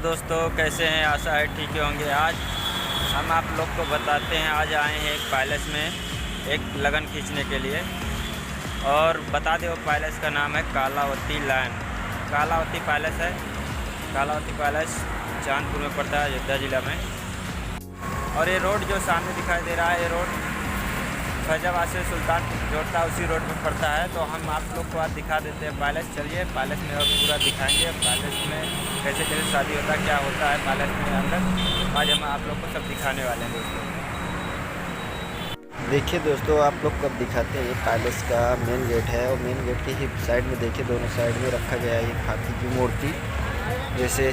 दोस्तों, कैसे हैं? आशा है ठीक ही होंगे। आज हम आप लोग को बताते हैं, आज आए हैं एक पैलेस में एक लगन खींचने के लिए। और बता दें, वो पैलेस का नाम है कालावती लैंड। कालावती पैलेस है। कालावती पैलेस चांदपुर में पड़ता है, अयोध्या ज़िला में। और ये रोड जो सामने दिखाई दे रहा है, ये रोड फैजाबाद से सुल्तानपुर जोड़ता है, उसी रोड में पड़ता है। तो हम आप लोग को आज दिखा देते हैं पैलेस। चलिए पैलेस में और पूरा दिखाएंगे, पैलेस में कैसे कैसे शादी होता है, क्या होता है पैलेस में अंदर। आज हम आप लोग को सब दिखाने वाले हैं दोस्तों। देखिए दोस्तों, आप लोग को अब दिखाते हैं। ये पैलेस का मेन गेट है और मेन गेट के ही साइड में देखिए, दोनों साइड में रखा गया है एक हाथी की मूर्ति। जैसे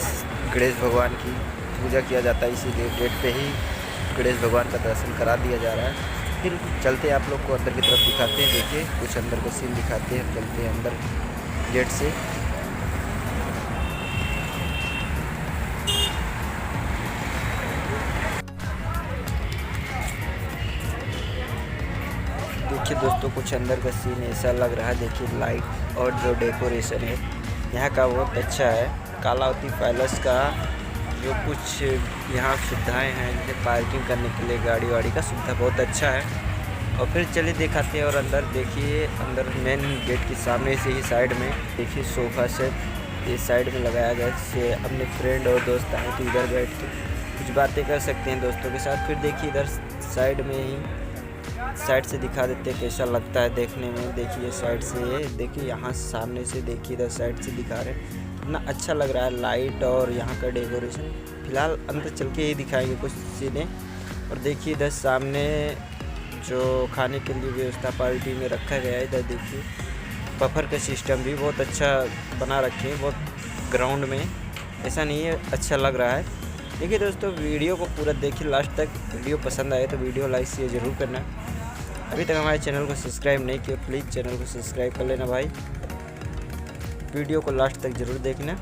गणेश भगवान की पूजा किया जाता है, इसी गेट पे ही गणेश भगवान का दर्शन करा दिया जा रहा है। फिर चलते हैं, आप लोग को अंदर की तरफ दिखाते हैं। देखिए कुछ अंदर का सीन दिखाते हैं। चलते हैं अंदर गेट से। देखिए दोस्तों, कुछ अंदर का सीन ऐसा लग रहा है। देखिए लाइट और जो डेकोरेशन है यहाँ का बहुत अच्छा है। कालावती पैलेस का जो कुछ यहाँ सुविधाएं हैं, जैसे पार्किंग करने के लिए गाड़ी वाड़ी का सुविधा बहुत अच्छा है। और फिर चलिए दिखाते हैं। और अंदर देखिए, अंदर मेन गेट के सामने से ही साइड में देखिए सोफ़ा सेट इस साइड में लगाया गया, जिससे अपने फ्रेंड और दोस्त आए तो इधर बैठ के कुछ बातें कर सकते हैं दोस्तों के साथ। फिर देखिए इधर साइड में ही साइड से दिखा देते हैं कैसा लगता है देखने में। देखिए साइड से, देखिए यहाँ सामने से देखिए, इधर साइड से दिखा रहे हैं कितना अच्छा लग रहा है लाइट और यहाँ का डेकोरेशन। फिलहाल अंदर चल के ही दिखाएंगे कुछ सीनें। और देखिए इधर सामने जो खाने के लिए व्यवस्था पार्टी में रखा गया है, इधर देखिए बफर का सिस्टम भी बहुत अच्छा बना रखे हैं। बहुत ग्राउंड में ऐसा नहीं है, अच्छा लग रहा है। देखिए दोस्तों, वीडियो को पूरा देखिए लास्ट तक। वीडियो पसंद आए तो वीडियो लाइक शेयर ज़रूर करना। अभी तक हमारे चैनल को सब्सक्राइब नहीं किया, प्लीज़ चैनल को सब्सक्राइब कर लेना भाई। वीडियो को लास्ट तक ज़रूर देखना।